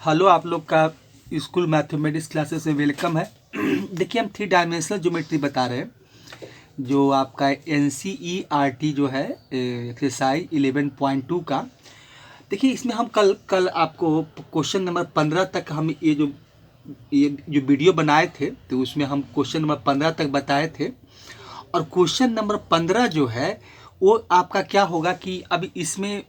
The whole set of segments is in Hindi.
हेलो, आप लोग का स्कूल मैथमेटिक्स क्लासेस में वेलकम है। देखिए, हम 3 डायमेंशनल ज्योमेट्री बता रहे हैं, जो आपका NCERT जो है एक्सरसाइज 11.2 का। देखिए, इसमें हम कल आपको क्वेश्चन नंबर 15 तक हम ये जो वीडियो बनाए थे, तो उसमें हम क्वेश्चन नंबर 15 तक बताए थे। और क्वेश्चन नंबर 15 जो है वो आपका क्या होगा कि अभी इसमें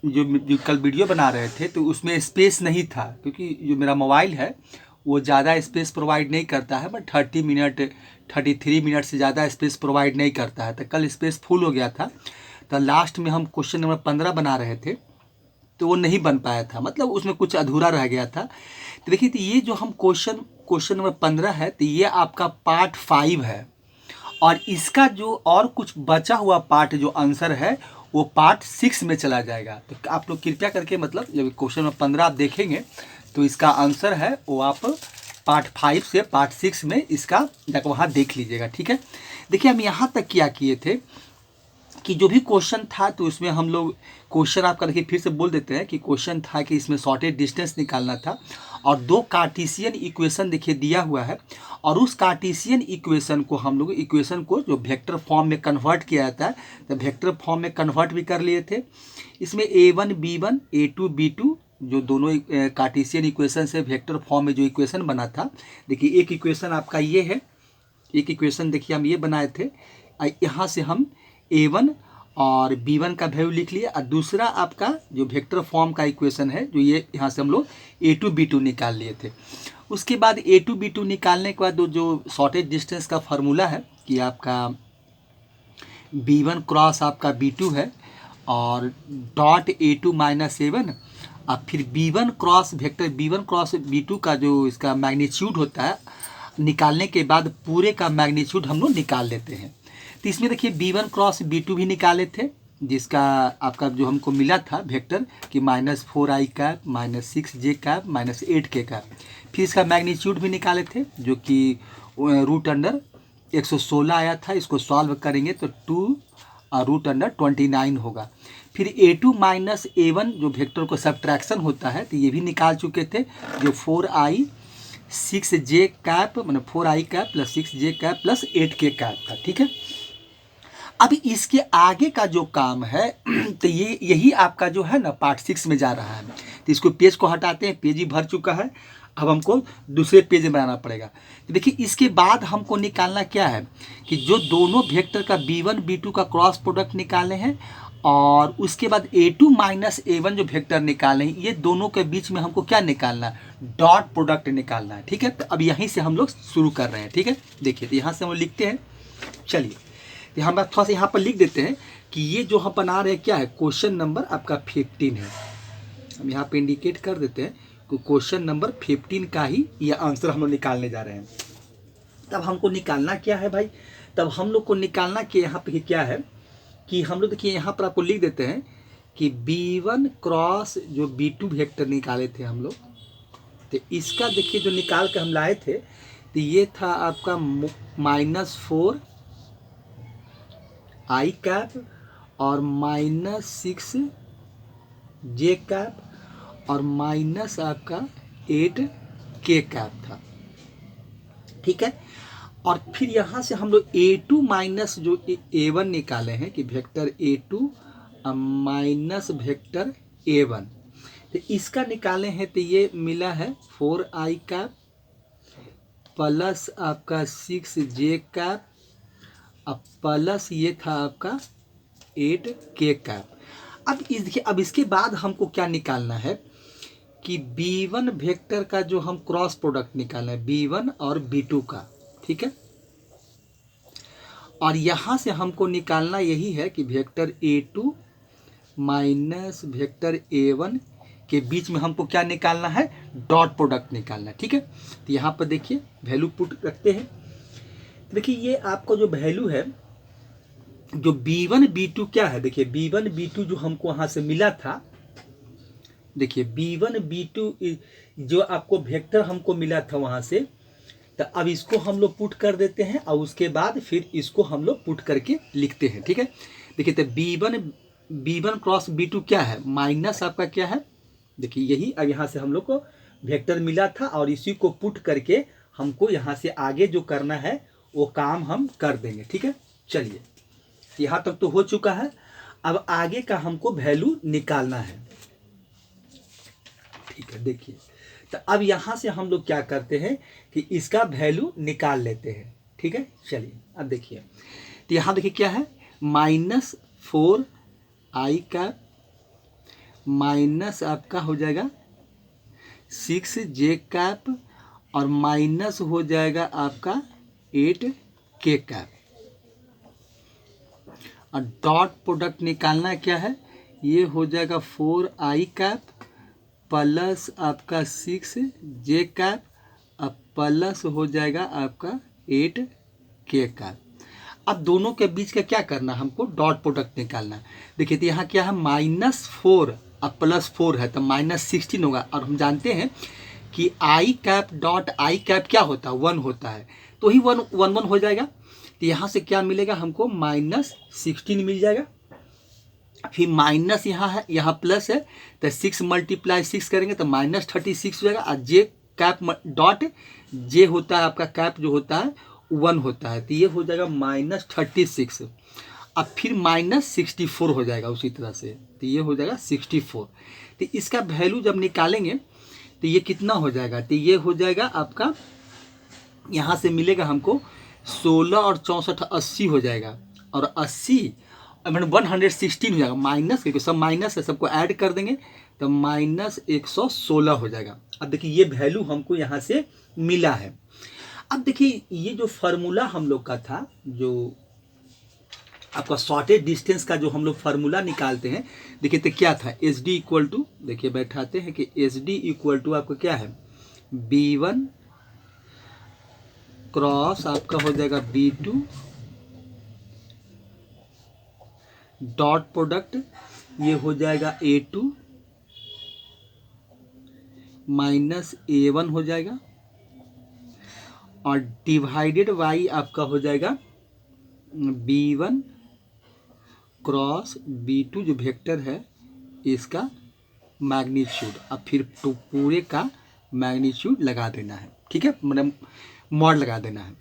जो कल वीडियो बना रहे थे तो उसमें स्पेस नहीं था, क्योंकि जो मेरा मोबाइल है वो ज़्यादा स्पेस प्रोवाइड नहीं करता है। बट 33 मिनट से ज़्यादा स्पेस प्रोवाइड नहीं करता है, तो कल स्पेस फुल हो गया था। तो लास्ट में हम क्वेश्चन नंबर 15 बना रहे थे तो वो नहीं बन पाया था, मतलब उसमें कुछ अधूरा रह गया था। तो देखिए, तो ये जो हम क्वेश्चन नंबर 15 है, तो ये आपका पार्ट 5 है। और इसका जो और कुछ बचा हुआ पार्ट जो आंसर है वो पार्ट 6 में चला जाएगा। तो आप लोग कृपया करके, मतलब जब क्वेश्चन नंबर 15 आप देखेंगे तो इसका आंसर है वो आप पार्ट 5 से पार्ट 6 में इसका जाकर वहाँ देख लीजिएगा, ठीक है। देखिए, हम यहाँ तक क्या किए थे कि जो भी क्वेश्चन था तो उसमें हम लोग क्वेश्चन आपका, देखिए फिर से बोल देते हैं कि क्वेश्चन था कि इसमें शॉर्टेज डिस्टेंस निकालना था और 2 कार्टेशियन इक्वेशन देखिए दिया हुआ है। और उस कार्टेशियन इक्वेशन को हम लोग जो वेक्टर फॉर्म में कन्वर्ट किया जाता है, तो वेक्टर फॉर्म में कन्वर्ट भी कर लिए थे। इसमें A1 B1 A2 B2 जो दोनों कार्टेशियन इक्वेशन से वेक्टर फॉर्म में जो इक्वेशन बना था, देखिए एक इक्वेशन आपका ये है, एक इक्वेशन देखिए हम ये बनाए थे। यहाँ से हम A1 और B1 का वैल्यू लिख लिया, और दूसरा आपका जो वेक्टर फॉर्म का इक्वेशन है, जो ये यहाँ से हम लोग A2 B2 निकाल लिए थे। उसके बाद A2 B2 निकालने के बाद जो शॉर्टेज डिस्टेंस का फार्मूला है कि आपका B1 क्रॉस आपका B2 है और डॉट A2 माइनस A1, और फिर B1 cross vector B1 cross B2 का जो इसका मैग्नीट्यूड होता है, निकालने के बाद पूरे का मैग्नीट्यूड हम लोग निकाल लेते हैं। तो इसमें देखिए B1 क्रॉस B2 भी निकाले थे, जिसका आपका जो हमको मिला था वेक्टर कि -4i cap -6j cap -8k cap. फिर इसका मैग्नीट्यूड भी निकाले थे, जो कि √116 आया था। इसको सॉल्व करेंगे तो 2√29 होगा। फिर A2 माइनस A1 जो वेक्टर को सब्ट्रैक्शन होता है, तो ये भी निकाल चुके थे, जो 4i 6j कैप मतलब 4i cap plus 6j cap plus 8k cap था, ठीक है। अब इसके आगे का जो काम है तो यही आपका जो है ना पार्ट 6 में जा रहा है। तो इसको पेज को हटाते हैं, पेज ही भर चुका है, अब हमको दूसरे पेज में बनाना पड़ेगा। तो देखिए, इसके बाद हमको निकालना क्या है कि जो दोनों वेक्टर का B1 B2 का क्रॉस प्रोडक्ट निकाले हैं, और उसके बाद A2 माइनस A1 जो वेक्टर निकाले हैं, ये दोनों के बीच में हमको क्या निकालना है, डॉट प्रोडक्ट निकालना है, ठीक है। तो अब यहीं से हम लोग शुरू कर रहे हैं, ठीक है। देखिए, तो यहाँ से हम लिखते हैं, चलिए तो हम थोड़ा सा यहाँ पर लिख देते हैं कि ये जो हम बना रहे हैं क्या है, क्वेश्चन नंबर आपका 15 है। हम यहाँ पे इंडिकेट कर देते हैं कि क्वेश्चन नंबर 15 का ही ये आंसर हम लोग निकालने जा रहे हैं। तब हमको निकालना क्या है भाई, तब हम लोग को निकालना कि यहाँ पे क्या है कि हम लोग देखिए यहाँ पर आपको लिख देते हैं कि B1 क्रॉस जो B2 वेक्टर निकाले थे हम लोग, तो इसका देखिए जो निकाल के हम लाए थे, तो ये था आपका -4i कैप और -6j कैप और माइनस आपका 8k कैप था, ठीक है। और फिर यहाँ से हम लोग A2 माइनस जो A1 निकाले हैं कि vector A2 minus vector A1, तो इसका निकाले हैं, तो ये मिला है 4i कैप प्लस आपका 6j कैप अब प्लस ये था आपका 8k कैप। अब देखिए, अब इसके बाद हमको क्या निकालना है कि B1 वेक्टर का जो हम क्रॉस प्रोडक्ट निकालना है B1 और B2 का, ठीक है। और यहाँ से हमको निकालना यही है कि vector A2 minus vector A1 के बीच में हमको क्या निकालना है, डॉट प्रोडक्ट निकालना है, ठीक है। तो यहाँ पर देखिए वैल्यू पुट रखते हैं। देखिए, ये आपको जो वैल्यू है, जो B1 B2 क्या है, देखिए B1 B2 जो हमको वहाँ से मिला था, देखिए B1 B2 जो आपको वेक्टर हमको मिला था वहाँ से, तो अब इसको हम लोग पुट कर देते हैं और उसके बाद फिर इसको हम लोग पुट करके लिखते हैं, ठीक है। देखिए, तो B1 क्रॉस B2 क्या है, माइनस आपका क्या है, देखिए यही। अब यहाँ से हम लोग को वेक्टर मिला था और इसी को पुट करके हमको यहाँ से आगे जो करना है वो काम हम कर देंगे। ठीक है, चलिए यहाँ तक तो हो चुका है। अब आगे का हमको वैल्यू निकालना है। ठीक है, देखिए तो अब यहाँ से हम लोग क्या करते हैं कि इसका वैल्यू निकाल लेते हैं। ठीक है, चलिए अब देखिए तो यहाँ देखिए क्या है, -4i कैप माइनस आपका हो जाएगा 6j कैप और माइनस हो जाएगा आपका 8k कैप। और डॉट प्रोडक्ट निकालना क्या है, ये हो जाएगा 4i कैप प्लस आपका 6j कैप और प्लस हो जाएगा आपका 8k कैप। अब दोनों के बीच का क्या करना, हमको डॉट प्रोडक्ट निकालना है। देखिए तो यहाँ क्या है, -4 अब +4 है तो -16 होगा। और हम जानते हैं कि i cap dot i cap क्या होता है, 1 होता है, तो ही 1 1 1 हो जाएगा। तो यहाँ से क्या मिलेगा हमको, -16 मिल जाएगा। फिर माइनस यहाँ है, यहाँ प्लस है तो 6 × 6 करेंगे तो -36 हो जाएगा। और j कैप डॉट j होता है आपका कैप जो होता है 1 होता है, तो ये हो जाएगा -36। अब फिर -64 हो जाएगा उसी तरह से, तो ये हो जाएगा 64। तो इसका वैल्यू जब निकालेंगे तो ये कितना हो जाएगा, तो ये हो जाएगा आपका यहाँ से मिलेगा हमको 16 और 64 80 हो जाएगा। और 80 मतलब 116 हो जाएगा, माइनस क्योंकि सब माइनस है, सबको ऐड कर देंगे तो -116 हो जाएगा। अब देखिए ये वैल्यू हमको यहाँ से मिला है। अब देखिए ये जो फार्मूला हम लोग का था, जो आपका शॉर्टेज डिस्टेंस का जो हम लोग फार्मूला निकालते हैं, देखिए तो क्या था, एच डी इक्वल टू, देखिए बैठाते हैं कि एच डी इक्वल टू आपका क्या है, B1 क्रॉस आपका हो जाएगा B2 डॉट प्रोडक्ट ये हो जाएगा A2 माइनस A1 हो जाएगा और डिवाइडेड बाई आपका हो जाएगा B1 क्रॉस B2 जो वेक्टर है इसका मैग्नीट्यूड। अब फिर तो पूरे का मैग्नीट्यूड लगा देना है। ठीक है, मतलब मॉड लगा देना है।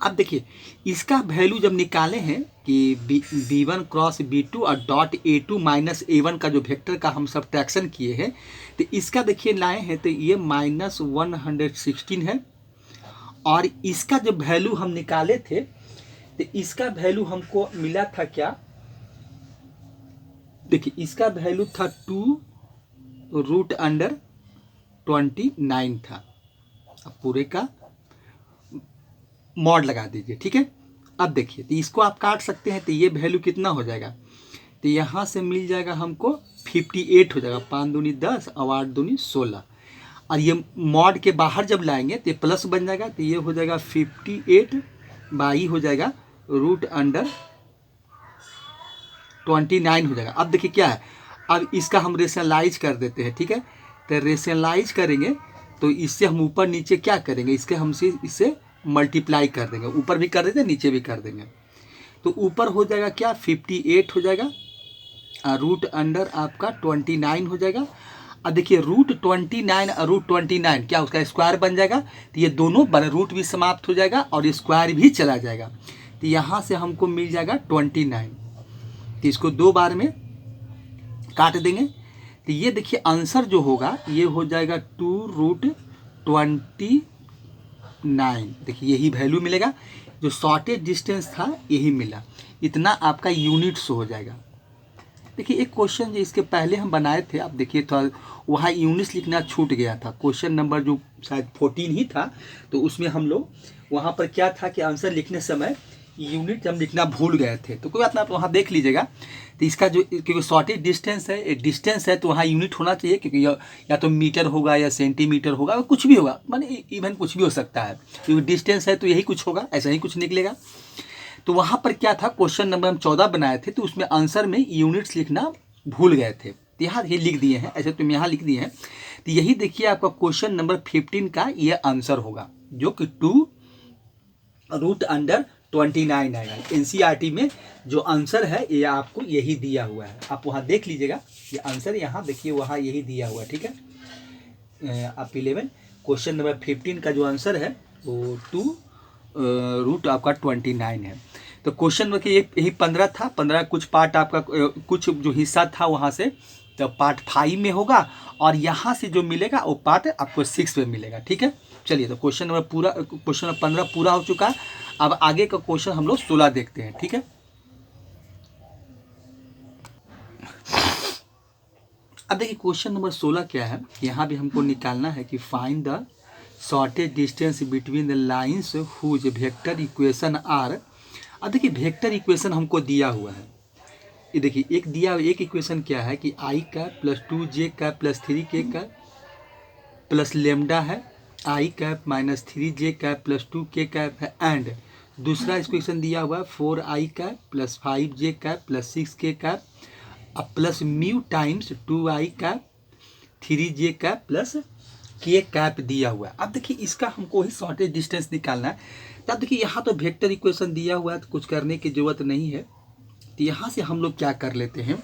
अब देखिए इसका वैल्यू जब निकाले हैं कि B1 क्रॉस B2 और डॉट A2 माइनस A1 का जो वेक्टर का हम सब्ट्रैक्शन किए हैं, तो इसका देखिए लाए हैं तो ये -116 है। और इसका जो वैल्यू हम निकाले थे तो इसका वैल्यू हमको मिला था क्या, देखिए इसका वैल्यू था 2√29 था। अब पूरे का मॉड लगा दीजिए। ठीक है, अब देखिए तो इसको आप काट सकते हैं, तो ये वैल्यू कितना हो जाएगा, तो यहाँ से मिल जाएगा हमको 58 हो जाएगा, 5 दूनी 10 और 8 दूनी 16। और ये मॉड के बाहर जब लाएंगे तो ये प्लस बन जाएगा, तो ये हो जाएगा 58 बाई हो जाएगा √29 हो जाएगा। अब देखिए क्या है, अब इसका हम रेशनलाइज कर देते हैं। ठीक है, तो रेशनलाइज करेंगे तो इससे हम ऊपर नीचे क्या करेंगे, इसके हमसे इससे मल्टीप्लाई कर देंगे, ऊपर भी कर देते हैं नीचे भी कर देंगे। तो ऊपर हो जाएगा क्या 58 हो जाएगा रूट अंडर आपका 29 हो जाएगा। अब देखिए √29 और √29 क्या उसका स्क्वायर बन जाएगा, तो ये दोनों रूट भी समाप्त हो जाएगा और स्क्वायर भी चला जाएगा। तो यहाँ से हमको मिल जाएगा 29, तो इसको 2 बार में काट देंगे। तो ये देखिए आंसर जो होगा ये हो जाएगा 2√29। देखिए यही वैल्यू मिलेगा, जो शॉर्टेज डिस्टेंस था यही मिला, इतना आपका यूनिट्स हो जाएगा। देखिए एक क्वेश्चन जो इसके पहले हम बनाए थे, आप देखिए तो वहाँ यूनिट्स लिखना छूट गया था, क्वेश्चन नंबर जो शायद 14 ही था, तो उसमें हम लोग वहाँ पर क्या था कि आंसर लिखने समय यूनिट हम लिखना भूल गए थे। तो कोई बात ना, आप वहाँ देख लीजिएगा। तो इसका जो क्योंकि शॉर्टेज डिस्टेंस है, एक डिस्टेंस है, तो वहाँ यूनिट होना चाहिए, क्योंकि या तो मीटर होगा या सेंटीमीटर होगा, कुछ भी होगा, माने इवन कुछ भी हो सकता है, क्योंकि डिस्टेंस है तो यही कुछ होगा, ऐसा ही कुछ निकलेगा। तो वहाँ पर क्या था, क्वेश्चन नंबर हम 14 बनाए थे, तो उसमें आंसर में यूनिट्स लिखना भूल गए थे, तो यहाँ ये लिख दिए हैं, ऐसे तुम यहाँ लिख दिए हैं। तो यही देखिए आपका क्वेश्चन नंबर 15 का ये आंसर होगा, जो कि 2√29 आएगा। NCERT में जो आंसर है ये आपको यही दिया हुआ है, आप वहाँ देख लीजिएगा, ये आंसर यहाँ देखिए वहाँ यही दिया हुआ है। ठीक है, आप 11, क्वेश्चन नंबर 15 का जो आंसर है वो 2√29 है। तो क्वेश्चन में कि यही 15 था, 15 कुछ पार्ट आपका कुछ जो हिस्सा था वहाँ से तो पार्ट 5 में होगा, और यहाँ से जो मिलेगा वो पार्ट आपको 6 में मिलेगा। ठीक है, चलिए तो क्वेश्चन नंबर 15 पूरा हो चुका है। अब आगे का क्वेश्चन हम लोग 16 देखते हैं। ठीक है, अब देखिए क्वेश्चन नंबर 16 क्या है। यहाँ भी हमको निकालना है कि find the shortest distance between the lines whose vector equation are. अब देखिए वेक्टर इक्वेशन हमको दिया हुआ है, ये देखिए एक इक्वेशन क्या है कि i cap plus 2j cap plus 3k cap plus lambda है, i cap minus 3j cap plus 2k cap है, एंड दूसरा इक्वेशन दिया हुआ है 4i cap plus 5j cap plus 6k cap अब plus mu times 2i cap 3j cap plus k cap दिया हुआ है। अब देखिए इसका हमको ही शॉर्टेज डिस्टेंस निकालना है। तब देखिए यहाँ तो वेक्टर इक्वेशन दिया हुआ है तो कुछ करने की ज़रूरत नहीं है। तो यहाँ से हम लोग क्या कर लेते हैं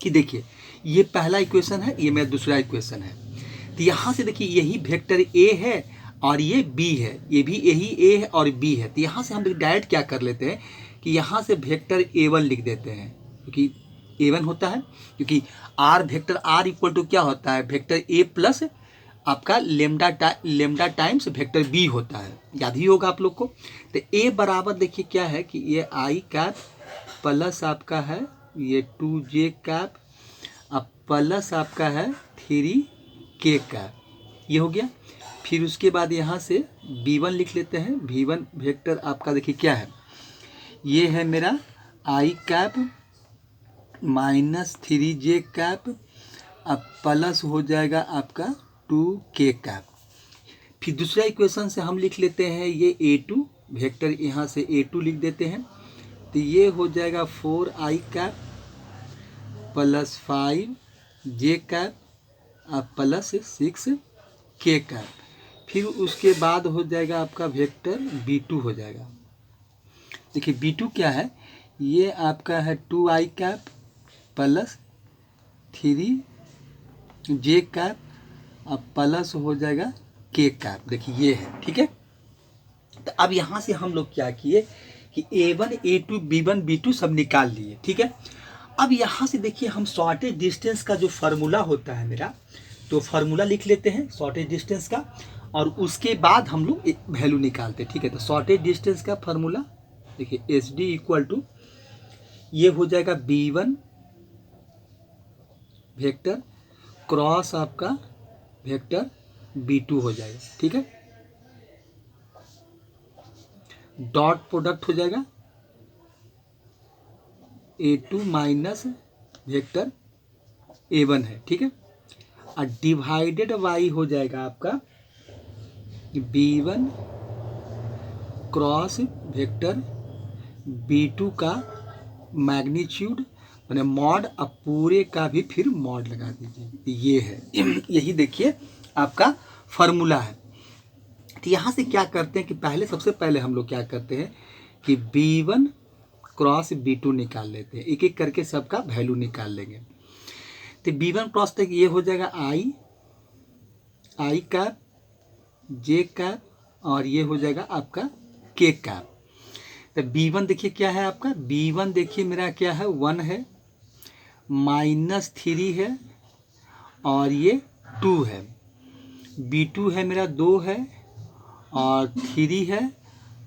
कि देखिए ये पहला इक्वेशन है, ये मेरा दूसरा इक्वेशन है। तो यहाँ से देखिए यही वेक्टर ए है और ये बी है, ये भी यही ए है और बी है। तो यहाँ से हम डायरेक्ट क्या कर लेते हैं कि यहाँ से वेक्टर A1 लिख देते हैं, क्योंकि A1 होता है, क्योंकि are vector r equal to क्या होता है, वेक्टर ए प्लस आपका लेमडा टाइम्स वेक्टर बी होता है, याद ही होगा आप लोग को। तो ए बराबर देखिए क्या है कि ये आई कैप प्लस आपका है ये 2j कैप अब प्लस आपका है 3k कैप, ये हो गया। फिर उसके बाद यहाँ से v1 लिख लेते हैं। v1 वेक्टर आपका देखिए क्या है, ये है मेरा आई कैप माइनस 3j कैप अब प्लस हो जाएगा आपका 2k कैप। फिर दूसरा इक्वेशन से हम लिख लेते हैं ये A2 वेक्टर, यहाँ से A2 लिख देते हैं। तो ये हो जाएगा 4i cap plus 5j cap अब प्लस 6k कैप। फिर उसके बाद हो जाएगा आपका वेक्टर B2 हो जाएगा। देखिए B2 क्या है, ये आपका है 2i cap plus 3j cap अब प्लस हो जाएगा k कैप। देखिए ये है, ठीक है। तो अब यहाँ से हम लोग क्या किए कि A1 A2 B1 B2 सब निकाल लिए, ठीक है। अब यहाँ से देखिए हम शॉर्टेज डिस्टेंस का जो फार्मूला होता है मेरा, तो फार्मूला लिख लेते हैं शॉर्टेज डिस्टेंस का, और उसके बाद हम लोग वैल्यू निकालते हैं, ठीक है। तो शॉर्टेज डिस्टेंस का फार्मूला देखिए SD इक्वल टू ये हो जाएगा B1 वेक्टर क्रॉस आपका वेक्टर B2 हो जाएगा, ठीक है। डॉट प्रोडक्ट हो जाएगा A2 माइनस वेक्टर A1 है, ठीक है। और डिवाइडेड बाई हो जाएगा आपका B1 क्रॉस वेक्टर B2 का मैग्नीट्यूड मैंने मॉड, अब पूरे का भी फिर मॉड लगा दीजिए, ये है यही देखिए आपका फार्मूला है। तो यहाँ से क्या करते हैं कि सबसे पहले हम लोग क्या करते हैं कि B1 क्रॉस B2 निकाल लेते हैं, एक एक करके सबका वैल्यू निकाल लेंगे। तो B1 क्रॉस तक ये हो जाएगा आई कैप J कैप और ये हो जाएगा आपका K कैप। तो B1 देखिए क्या है आपका, B1 देखिए मेरा क्या है 1 है, माइनस 3 है और ये 2 है, B2 है मेरा 2 है और 3 है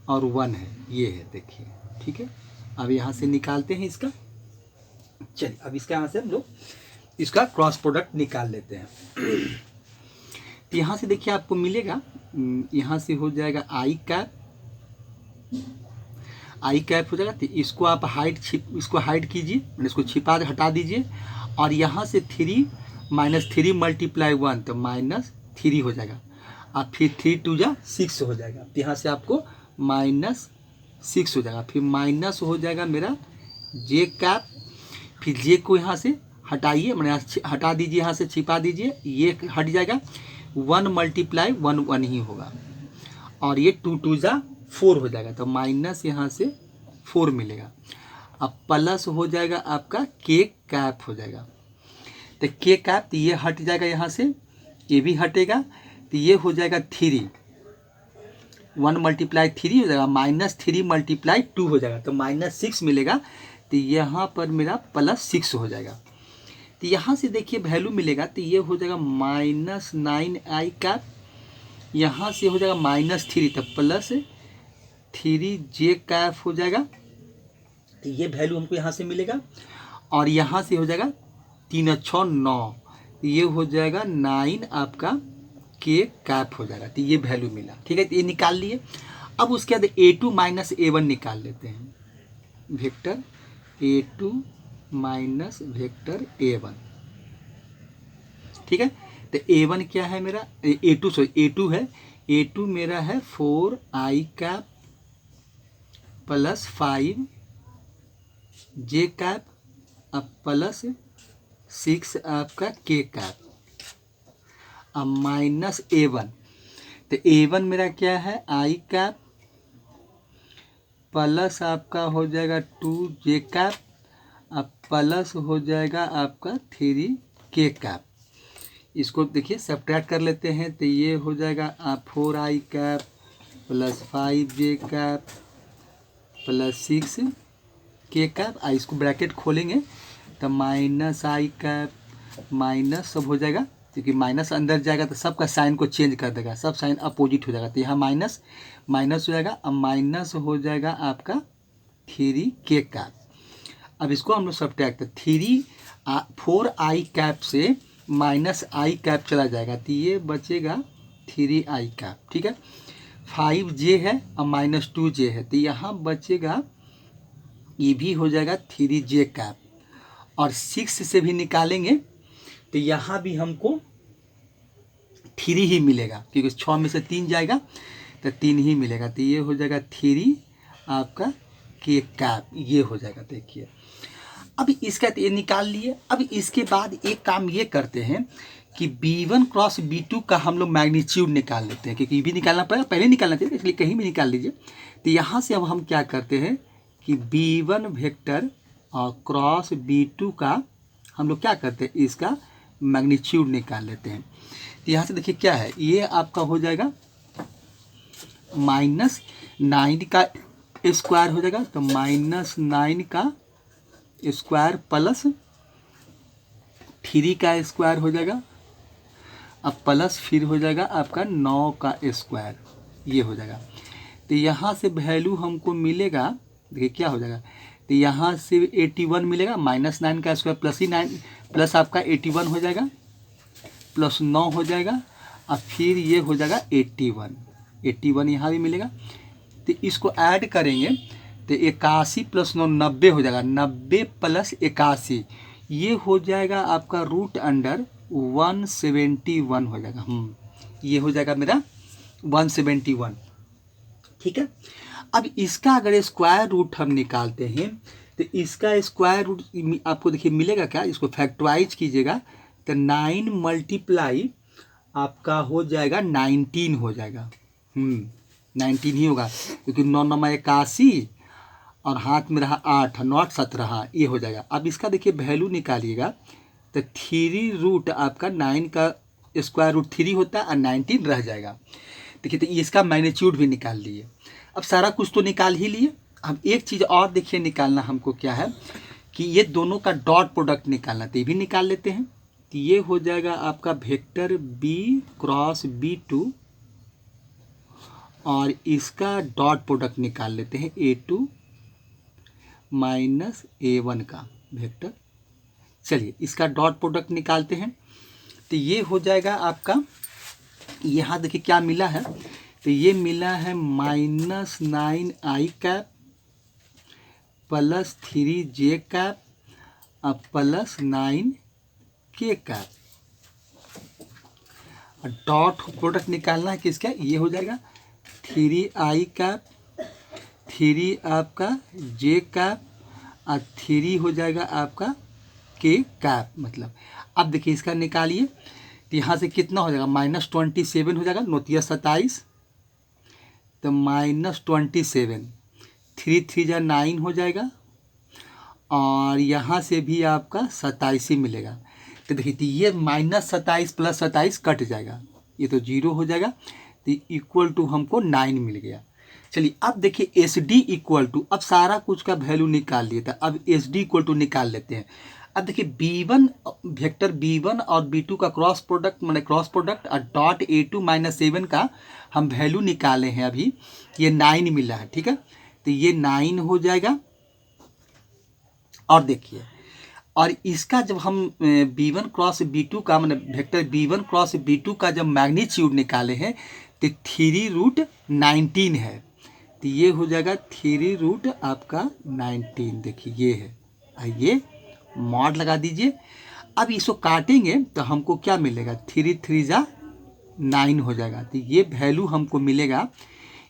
और 1 है, ये है देखिए, ठीक है। अब यहाँ से निकालते हैं इसका, चलिए अब इसका यहाँ से हम लोग इसका क्रॉस प्रोडक्ट निकाल लेते हैं। तो यहाँ से देखिए आपको मिलेगा, यहाँ से हो जाएगा आई कैप हो जाएगा। तो इसको आप इसको हाइड कीजिए, मैंने इसको हटा दीजिए, और यहाँ से 3 माइनस 3 मल्टीप्लाई 1 तो माइनस 3 हो जाएगा, और फिर 3 2 जा 6 हो जाएगा। तो यहाँ से आपको माइनस 6 हो जाएगा, फिर माइनस हो जाएगा मेरा J कैप, फिर J को यहाँ से हटाइए, मैंने हटा दीजिए, यहाँ से छिपा दीजिए, ये हट जाएगा, 1 मल्टीप्लाई 1 1 ही होगा, और ये 2 2 जा 4 हो जाएगा, तो माइनस यहाँ से 4 मिलेगा। अब प्लस हो जाएगा आपका K कैप हो जाएगा। तो K कैप ये हट जाएगा यहाँ से, ये भी हटेगा, तो ये हो जाएगा 3, 1 मल्टीप्लाई 3 हो जाएगा, -3 मल्टीप्लाई 2 हो जाएगा, तो -6 मिलेगा। तो यहाँ पर मेरा +6 हो जाएगा। तो यहाँ से देखिए वैल्यू मिलेगा, तो ये हो जाएगा -9i कैप, यहाँ से हो जाएगा -3, तो +3j कैप हो जाएगा। तो ये वैल्यू हमको यहाँ से मिलेगा, और यहाँ से हो जाएगा 3 और 6 9, तो ये हो जाएगा 9 आपका के कैप हो जाएगा। तो ये वैल्यू मिला, ठीक है, तो ये निकाल लिए। अब उसके बाद A2 माइनस A1 निकाल लेते हैं, vector A2 minus vector A1, ठीक है। तो A1 क्या है मेरा, A2 है, A2 मेरा है 4i कैप +5j कैप अब +6 आपका के कैप, अब -A1, तो A1 मेरा क्या है i कैप प्लस आपका हो जाएगा 2j कैप, अब प्लस हो जाएगा आपका 3k कैप। इसको देखिए सब्ट्रैक्ट कर लेते हैं, तो ये हो जाएगा 4i cap +5j cap +6k cap. इसको ब्रैकेट खोलेंगे तो -i कैप माइनस सब हो जाएगा, क्योंकि माइनस अंदर जाएगा तो सबका साइन को चेंज कर देगा, सब साइन अपोजिट हो जाएगा, तो यहाँ माइनस माइनस हो जाएगा, अब माइनस हो जाएगा आपका 3k कैप। अब इसको हम लोग सब्ट्रैक्ट, 4i कैप से -i कैप चला जाएगा, तो ये बचेगा 3i कैप, ठीक है। 5j है और -2j है, तो यहाँ बचेगा, ये भी हो जाएगा 3j कैप, और 6 से भी निकालेंगे तो यहाँ भी हमको 3 ही मिलेगा, क्योंकि 6 में से 3 जाएगा तो 3 ही मिलेगा, तो ये हो जाएगा 3 आपका के कैप, ये हो जाएगा। देखिए अभी इसका ये निकाल लिए। अब इसके बाद एक काम ये करते हैं कि B1 क्रॉस B2 का हम लोग मैग्नीट्यूड निकाल लेते हैं, क्योंकि ये भी निकालना पड़ेगा, पहले निकालना चाहिए, इसलिए कहीं भी निकाल लीजिए। तो यहाँ से अब हम क्या करते हैं कि B1 वेक्टर और क्रॉस B2 का हम लोग क्या करते हैं, इसका मैग्नीट्यूड निकाल लेते हैं। तो यहाँ से देखिए क्या है, ये आपका हो जाएगा -9 का स्क्वायर हो जाएगा, तो -9 का स्क्वायर प्लस 3 का स्क्वायर हो जाएगा, अब प्लस फिर हो जाएगा आपका 9 का स्क्वायर, ये हो जाएगा। तो यहाँ से वैल्यू हमको मिलेगा, देखिए क्या हो जाएगा, तो यहाँ से 81 मिलेगा, -9 का स्क्वायर प्लस ही 9 प्लस आपका 81 हो जाएगा, प्लस 9 हो जाएगा, और फिर ये हो जाएगा 81 यहाँ भी मिलेगा। तो इसको ऐड करेंगे तो 81 + 9 90 हो जाएगा, 90 + 81 ये हो जाएगा आपका √171 हो जाएगा। ये हो जाएगा मेरा 171, ठीक है। अब इसका अगर स्क्वायर रूट हम निकालते हैं तो इसका स्क्वायर रूट आपको देखिए मिलेगा क्या, इसको फैक्टराइज कीजिएगा तो 9 मल्टीप्लाई आपका हो जाएगा 19 हो जाएगा, 19 ही होगा, क्योंकि 9 9 81 और हाथ में रहा 8 9 17 ये हो जाएगा। अब इसका देखिए वैल्यू निकालिएगा तो 3 आपका 9 का स्क्वायर रूट 3 होता है और 19 रह जाएगा। देखिए तो इसका मैग्नीट्यूड भी निकाल लिए। अब सारा कुछ तो निकाल ही लिए। अब एक चीज़ और देखिए निकालना हमको क्या है कि ये दोनों का डॉट प्रोडक्ट निकालना, तो ये भी निकाल लेते हैं। तो ये हो जाएगा आपका वेक्टर B क्रॉस B2 और इसका डॉट प्रोडक्ट निकाल लेते हैं A2 माइनस A1 का वेक्टर। चलिए इसका डॉट प्रोडक्ट निकालते हैं। तो ये हो जाएगा आपका, यहाँ देखिए क्या मिला है, तो ये मिला है -9i cap plus 3j cap अब plus 9k cap. Dot product निकालना है किसका, ये हो जाएगा 3i कैप 3 आपका j कैप और 3 हो जाएगा आपका k कैप। मतलब अब देखिए इसका निकालिए तो यहाँ से कितना हो जाएगा -27 हो जाएगा, 9 × 27 तो -27, 3 3 जा 9 हो जाएगा और यहाँ से भी आपका 27 ही मिलेगा। तो देखिए तो ये -27 + 27 कट जाएगा, ये तो 0 हो जाएगा, तो इक्वल टू हमको 9 मिल गया। चलिए अब देखिए एस डी इक्वल टू, अब सारा कुछ का वैल्यू निकाल लिए था, अब एस डी इक्वल टू निकाल लेते हैं। अब देखिए B1 वेक्टर B1 और B2 का क्रॉस प्रोडक्ट मैंने क्रॉस प्रोडक्ट और डॉट A2 - 7 का हम वैल्यू निकाले हैं अभी, ये 9 मिला है, ठीक है, तो ये 9 हो जाएगा। और देखिए और इसका जब हम B1 क्रॉस B2 का मैंने वेक्टर B1 क्रॉस B2 का जब मैग्नीट्यूड निकाले हैं तो 3√19 है, तो ये हो जाएगा 3 आपका 19। देखिए ये है, आइए मॉड लगा दीजिए। अब इसको काटेंगे तो हमको क्या मिलेगा, 3 3 जा 9 हो जाएगा, तो ये वैल्यू हमको मिलेगा।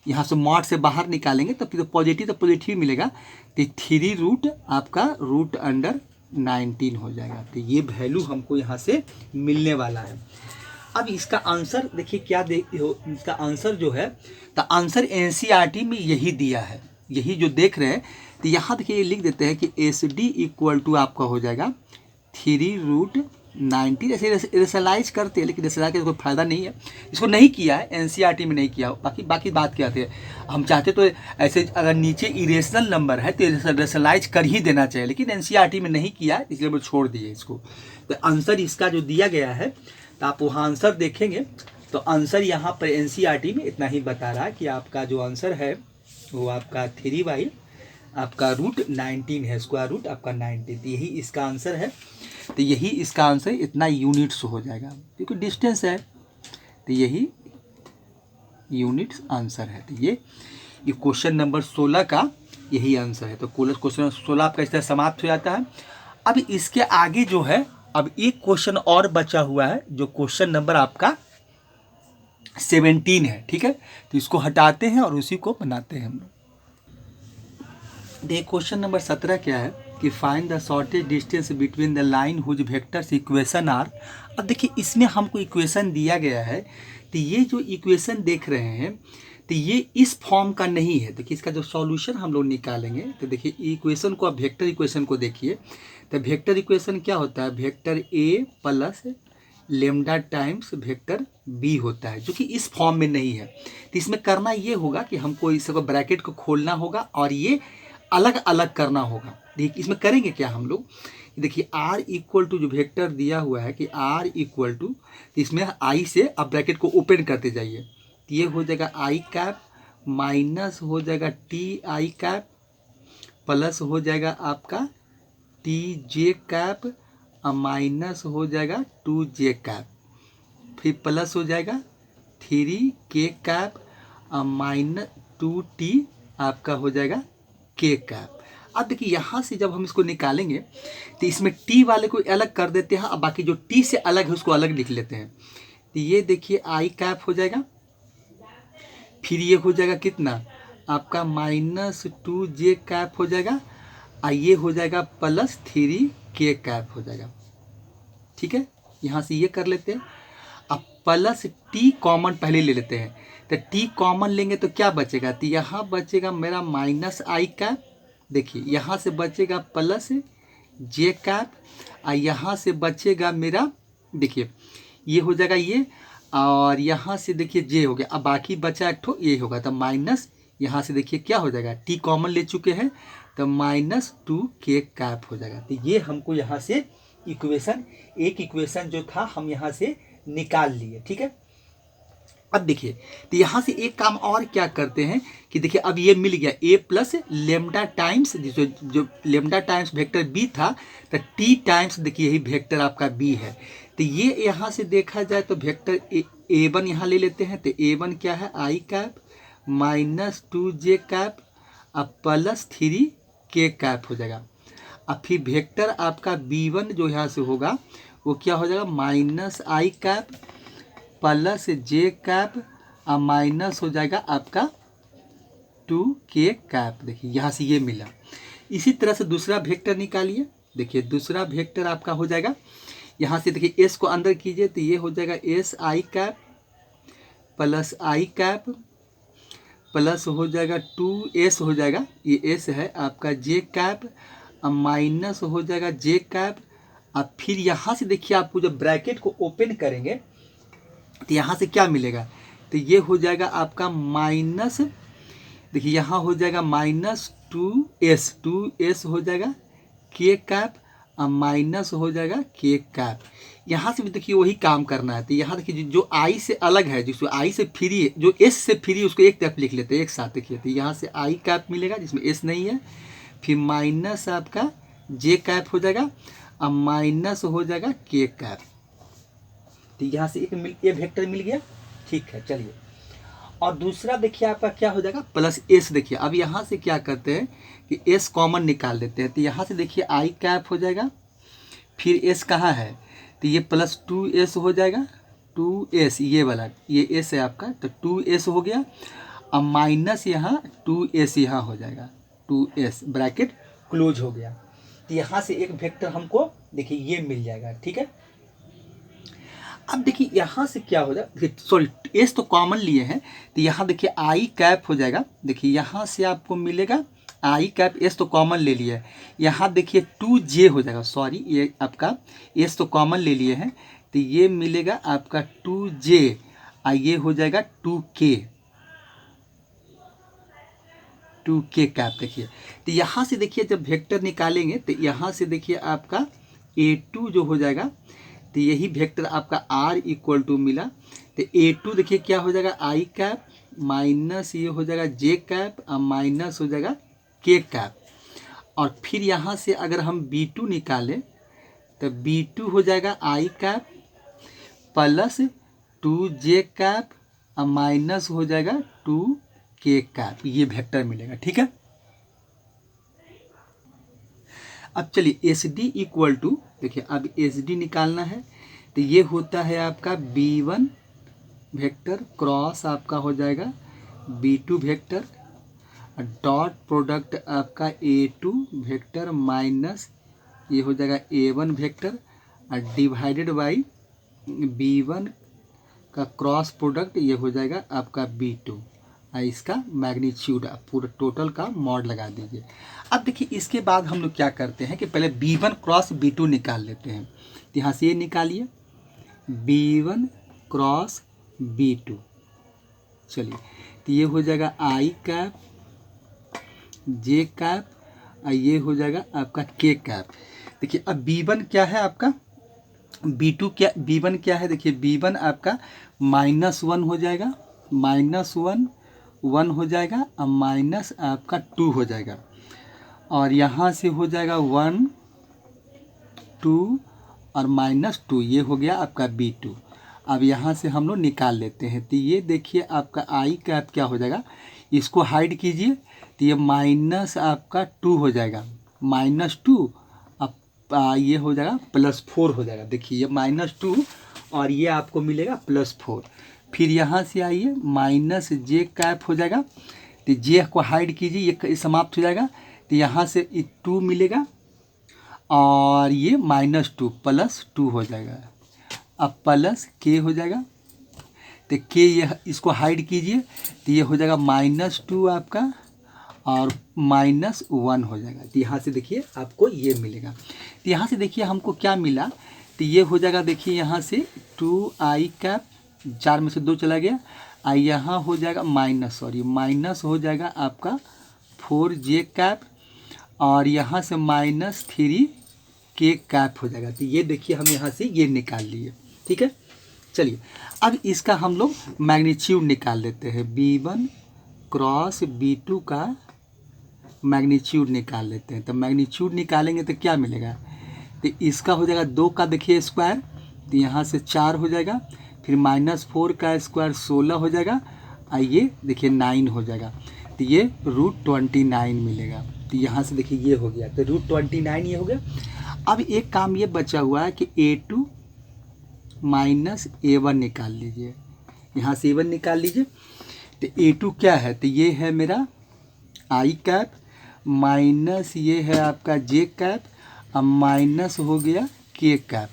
यहाँ से मॉड से बाहर निकालेंगे तो फिर तो पॉजिटिव मिलेगा, तो 3 आपका √19 हो जाएगा, तो ये वैल्यू हमको यहाँ से मिलने वाला है। अब इसका आंसर देखिए क्या इसका आंसर जो है, तो आंसर एनसीईआरटी में यही दिया है, यही जो देख रहे हैं। तो यहाँ देखिए ये लिख देते हैं कि एस डी इक्वल टू आपका हो जाएगा 3√19। ऐसे रेशनलाइज करते हैं, लेकिन रेशनलाइज का कोई फायदा नहीं है, इसको नहीं किया है, एनसीईआरटी में नहीं किया। बाकी बात क्या है, हम चाहते तो ऐसे अगर नीचे इरेशनल नंबर है तो रेशनलाइज कर ही देना चाहिए, लेकिन एनसीईआरटी में नहीं किया है, इसलिए वो छोड़ दिए इसको। तो आंसर इसका जो दिया गया है, तो आप वहाँ आंसर देखेंगे तो आंसर यहाँ पर एनसीईआरटी में इतना ही बता रहा है कि आपका जो आंसर है वो आपका 3 आपका √19 है, स्क्वायर रूट आपका 19, तो यही इसका आंसर है। तो यही इसका आंसर इतना यूनिट्स हो जाएगा, क्योंकि डिस्टेंस है, तो यही यूनिट्स आंसर है। तो ये क्वेश्चन नंबर 16 का यही आंसर है। तो क्वेश्चन 16 आपका इस तरह समाप्त हो जाता है। अब इसके आगे जो है, अब एक क्वेश्चन और बचा हुआ है, जो क्वेश्चन नंबर आपका 17 है, ठीक है, तो इसको हटाते हैं और उसी को बनाते हैं हम लोग। देखिए क्वेश्चन नंबर 17 क्या है कि find the shortest distance between the line whose vectors equation are. अब देखिए इसमें हमको इक्वेशन दिया गया है, तो ये जो इक्वेशन देख रहे हैं तो ये इस फॉर्म का नहीं है। देखिए इसका जो सॉल्यूशन हम लोग निकालेंगे, तो देखिए इक्वेशन को, अब वेक्टर इक्वेशन को देखिए, तो वेक्टर इक्वेशन क्या होता है, vector a plus lambda times vector b होता है, जो कि इस फॉर्म में नहीं है। तो इसमें करना ये होगा कि हमको इसको ब्रैकेट को खोलना होगा और ये अलग अलग करना होगा। देखिए इसमें करेंगे क्या हम लोग, देखिए r इक्वल टू जो वेक्टर दिया हुआ है कि r इक्वल टू, इसमें i से अब ब्रैकेट को ओपन करते जाइए, तो ये हो जाएगा i कैप माइनस हो जाएगा t i कैप प्लस हो जाएगा आपका t j कैप माइनस हो जाएगा 2j कैप, फिर प्लस हो जाएगा 3k कैप माइनस 2t आपका हो जाएगा k कैप। अब देखिए यहाँ से जब हम इसको निकालेंगे तो इसमें t वाले को अलग कर देते हैं, अब बाकी जो t से अलग है उसको अलग लिख लेते हैं। तो ये देखिए i कैप हो जाएगा, फिर ये हो जाएगा कितना आपका -2j कैप हो जाएगा, और ये हो जाएगा +3k कैप हो जाएगा, ठीक है। यहाँ से ये कर लेते हैं। अब प्लस t कॉमन पहले ले लेते हैं, तो t कॉमन लेंगे तो क्या बचेगा, तो यहाँ बचेगा मेरा -i कैप, देखिए यहाँ से बचेगा +j कैप, और यहाँ से बचेगा मेरा, देखिए ये हो जाएगा ये, और यहाँ से देखिए j हो गया, अब बाकी बचा एक ठो ये होगा, तो माइनस यहाँ से देखिए क्या हो जाएगा, t कॉमन ले चुके हैं तो -2k कैप हो जाएगा। तो ये हमको यहाँ से इक्वेशन, एक इक्वेशन जो था हम यहाँ से निकाल लिए, ठीक है। अब देखिए तो यहाँ से एक काम और क्या करते हैं कि देखिए अब ये मिल गया a प्लस लेमडा टाइम्स, जो लेमडा टाइम्स वेक्टर b था, तो t टाइम्स देखिए यही वेक्टर आपका b है। तो ये यहाँ से देखा जाए तो वेक्टर a1 यहाँ ले लेते हैं, तो a1 क्या है i कैप -2j कैप अब +3k कैप हो जाएगा। अब फिर वेक्टर आपका b1 जो यहाँ से होगा वो क्या हो जाएगा -i कैप +j कैप और माइनस हो जाएगा आपका 2k कैप। देखिए यहाँ से ये मिला। इसी तरह से दूसरा वेक्टर निकालिए, देखिए दूसरा वेक्टर आपका हो जाएगा, यहाँ से देखिए s को अंदर कीजिए तो ये हो जाएगा si cap +i cap plus हो जाएगा 2s हो जाएगा, ये s है आपका j कैप माइनस हो जाएगा j कैप अब फिर यहाँ से देखिए आपको जब ब्रैकेट को ओपन करेंगे तो यहाँ से क्या मिलेगा, तो ये हो जाएगा आपका माइनस, देखिए यहाँ हो जाएगा -2s हो जाएगा के कैप और माइनस हो जाएगा के कैप। यहाँ से भी देखिए वही काम करना है। तो यहाँ देखिए जो आई से अलग है, जिसको आई से फ्री है, जो एस से फ्री है उसको एक तरफ लिख लेते हैं एक साथ। देखिए तो यहाँ से आई कैप मिलेगा जिसमें एस नहीं है, फिर माइनस आपका जे कैप हो जाएगा और माइनस हो जाएगा के कैप। तो यहाँ से एक वेक्टर मिल गया, ठीक है। चलिए और दूसरा देखिए आपका क्या हो जाएगा प्लस एस। देखिए अब यहाँ से क्या करते हैं कि एस कॉमन निकाल देते हैं। तो यहाँ से देखिए आई कैप हो जाएगा, फिर एस कहाँ है, तो ये +2s हो जाएगा, 2s ये वाला, ये s है आपका, तो 2s हो गया और माइनस यहाँ 2s यहाँ हो जाएगा, 2s ब्रैकेट क्लोज हो गया। तो यहाँ से एक वेक्टर हमको देखिए ये मिल जाएगा, ठीक है। अब देखिए यहाँ से क्या हो जाएगा, सॉरी एस तो कॉमन लिए हैं, तो यहाँ देखिए आई कैप हो जाएगा। देखिए यहाँ से आपको मिलेगा आई कैप, एस तो कॉमन ले लिया है, यहाँ देखिए 2j हो जाएगा, सॉरी ये आपका एस तो कॉमन ले लिए हैं, तो ये मिलेगा आपका 2j और ये हो जाएगा 2k कैप। देखिए तो यहाँ से देखिए जब वेक्टर निकालेंगे तो यहाँ से देखिए आपका a2 जो हो जाएगा, तो यही वेक्टर आपका r इक्वल टू मिला, तो a2 देखिए क्या हो जाएगा आई कैप माइनस ये हो जाएगा जे कैप और माइनस हो जाएगा के कैप। और फिर यहाँ से अगर हम b2 निकालें तो b2 हो जाएगा आई कैप प्लस 2j कैप और माइनस हो जाएगा 2k कैप, ये वेक्टर मिलेगा, ठीक है। अब चलिए एस डी इक्वल टू, देखिए अब एस डी निकालना है, तो ये होता है आपका b1 वेक्टर क्रॉस आपका हो जाएगा b2 वेक्टर डॉट प्रोडक्ट आपका a2 वेक्टर माइनस ये हो जाएगा a1 vector divided by b1 का क्रॉस प्रोडक्ट ये हो जाएगा आपका b2 इसका मैग्नीट्यूड पूरा टोटल का मॉड लगा दीजिए। अब देखिए इसके बाद हम लोग क्या करते हैं कि पहले b1 क्रॉस b2 निकाल लेते हैं। तो यहाँ से ये निकालिए b1 क्रॉस b2, चलिए तो ये हो जाएगा आई कैप जे कैप और ये हो जाएगा आपका के कैप। देखिए अब b1 क्या है आपका, b2 क्या, b1 क्या है, देखिए b1 आपका -1 हो जाएगा, -1 हो जाएगा और माइनस आपका 2 हो जाएगा और यहाँ से हो जाएगा 1 2 और -2, ये हो गया आपका b2। अब यहाँ से हम लोग निकाल लेते हैं, तो ये देखिए आपका आई कैप क्या हो जाएगा, इसको हाइड कीजिए, तो ये माइनस आपका 2 हो जाएगा, -2 अब ये हो जाएगा +4 हो जाएगा। देखिए ये -2 और ये आपको मिलेगा +4। फिर यहाँ से आइए माइनस जे कैप हो जाएगा, तो जे को हाइड कीजिए, ये समाप्त हो जाएगा, तो यहाँ से 2 मिलेगा और ये -2 +2 हो जाएगा। अब प्लस के हो जाएगा, तो के ये इसको हाइड कीजिए, तो ये हो जाएगा -2 आपका और -1 हो जाएगा। तो यहाँ से देखिए आपको ये मिलेगा। तो यहाँ से देखिए हमको क्या मिला, तो ये हो जाएगा, देखिए यहाँ से 2 आई कैप 4 में से 2 चला गया और यहाँ हो जाएगा माइनस हो जाएगा आपका 4j कैप और यहाँ से -3 के कैप हो जाएगा। तो ये देखिए हम यहाँ से ये निकाल लिए, ठीक है। चलिए अब इसका हम लोग मैग्नीट्यूड निकाल लेते हैं, b1 क्रॉस b2 का मैग्नीट्यूड निकाल लेते हैं। तो मैग्नीट्यूड निकालेंगे तो क्या मिलेगा, तो इसका हो जाएगा 2 का देखिए स्क्वायर, तो यहाँ से 4 हो जाएगा, फिर -4 का स्क्वायर 16 हो जाएगा और ये देखिए 9 हो जाएगा, तो ये √29 मिलेगा। तो यहाँ से देखिए ये हो गया, तो √29 ये हो गया। अब एक काम ये बचा हुआ है कि a2 माइनस a1 निकाल लीजिए, यहाँ से a1 निकाल लीजिए। तो a2 क्या है, तो ये है मेरा आई कैप माइनस ये है आपका जे कैप और माइनस हो गया के कैप।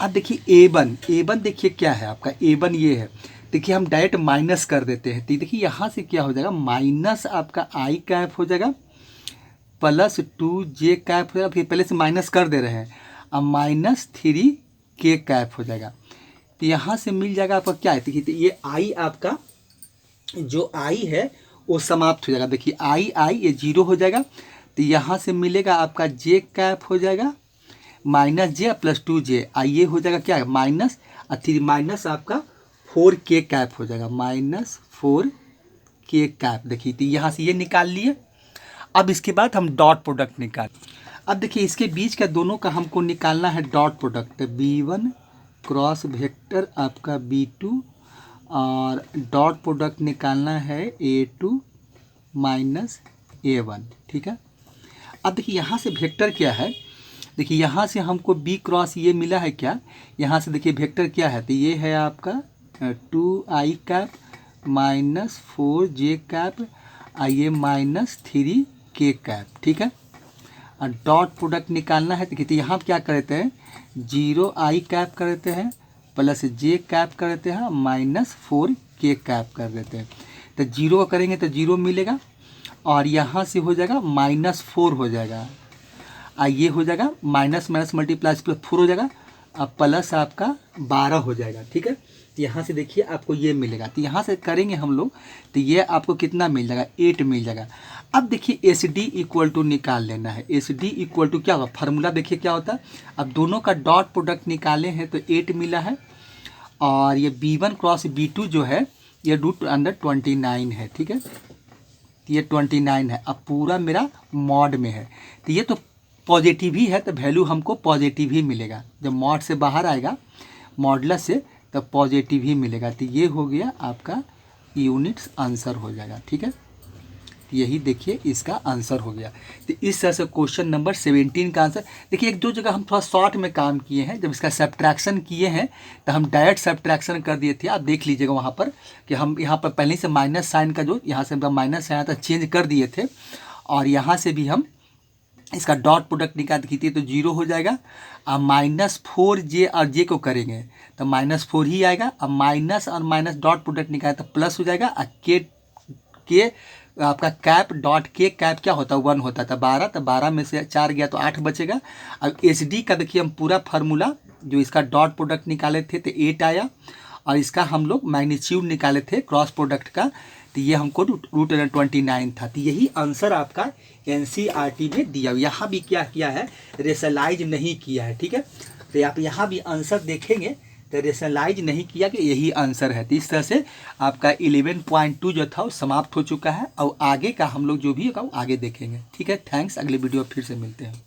अब देखिए a1 देखिए क्या है आपका, a1 ये है, देखिए हम डायरेक्ट माइनस कर देते हैं। तो देखिए यहाँ से क्या हो जाएगा, माइनस आपका आई कैप हो जाएगा +2j कैप हो जाएगा, फिर पहले से माइनस कर दे रहे हैं अब -3k हो जाएगा। तो यहाँ से मिल जाएगा आपका क्या है, देखिए ये आई आपका जो आई है वो समाप्त हो जाएगा। देखिए आई आई ये 0 हो जाएगा। तो यहाँ से मिलेगा आपका j हो जाएगा -j + 2j, आई ये हो जाएगा क्या है माइनस और 3 माइनस आपका 4k हो जाएगा, -4k। देखिए तो यहाँ से ये निकाल लिए। अब इसके बाद हम डॉट प्रोडक्ट निकाल। अब देखिए इसके बीच का दोनों का हमको निकालना है dot product. b1 cross vector आपका b2 और डॉट प्रोडक्ट निकालना है a2 - a1, ठीक है। अब देखिए यहाँ से वेक्टर क्या है, देखिए यहाँ से हमको b क्रॉस ये मिला है क्या, यहाँ से देखिए वेक्टर क्या है, तो ये है आपका 2i -4j ये -3k, ठीक है। और डॉट प्रोडक्ट निकालना है, देखिए तो यहाँ क्या करते हैं 0i कर देते हैं प्लस j कर देते हैं -4k कर देते हैं। तो 0 का करेंगे तो 0 मिलेगा और यहाँ से हो जाएगा -4 हो जाएगा, ये हो जाएगा माइनस माइनस मल्टीप्लाई प्लस 4 हो जाएगा अब प्लस आपका 12 हो जाएगा, ठीक है। तो यहाँ से देखिए आपको ये मिलेगा। तो यहाँ से करेंगे हम लोग तो ये आपको कितना मिल जाएगा 8 मिल जाएगा। अब देखिए SD = निकाल लेना है। SD = क्या होगा, फार्मूला देखिए क्या होता है। अब दोनों का डॉट प्रोडक्ट निकाले हैं तो 8 मिला है और ये b1 क्रॉस b2 जो है ये √29 है, ठीक है। ये 29 है। अब पूरा मेरा मॉड में है तो ये तो पॉजिटिव ही है, तो वैल्यू हमको पॉजिटिव ही मिलेगा। जब मॉड से बाहर आएगा मॉडलस से तब पॉजिटिव ही मिलेगा। तो ये हो गया आपका यूनिट्स आंसर हो जाएगा, ठीक है। यही देखिए इसका आंसर हो गया। तो इस तरह से क्वेश्चन नंबर 17 का आंसर। देखिए एक दो जगह हम थोड़ा शॉर्ट में काम किए हैं, जब इसका सब्ट्रैक्शन किए हैं तो हम डायरेक्ट सब्ट्रैक्शन कर दिए थे। आप देख लीजिएगा वहाँ पर कि हम यहाँ पर पहले से माइनस साइन का जो यहाँ से माइनस आया था चेंज कर दिए थे और यहाँ से भी हम इसका डॉट प्रोडक्ट निकाल कीजिए तो 0 हो जाएगा। अब -4j और j को करेंगे तो -4 ही आएगा। अब माइनस और माइनस डॉट प्रोडक्ट निकाले तो प्लस हो जाएगा। और के आपका डॉट के क्या होता है 1 होता था 12, तो 12 में से 4 गया तो 8 बचेगा। अब SD का देखिए हम पूरा फार्मूला जो इसका डॉट प्रोडक्ट निकाले थे तो 8 आया और इसका हम लोग मैग्नीट्यूड निकाले थे क्रॉस प्रोडक्ट का तो ये हमको √29 था। तो यही आंसर आपका NCERT में दिया। यहाँ भी क्या किया है रेशनलाइज नहीं किया है, ठीक है। तो आप यहाँ भी आंसर देखेंगे तो रेशनलाइज नहीं किया कि यही आंसर है। तो इस तरह से आपका 11.2 जो था वो समाप्त हो चुका है और आगे का हम लोग जो भी होगा वो आगे देखेंगे, ठीक है। थैंक्स, अगले वीडियो फिर से मिलते हैं।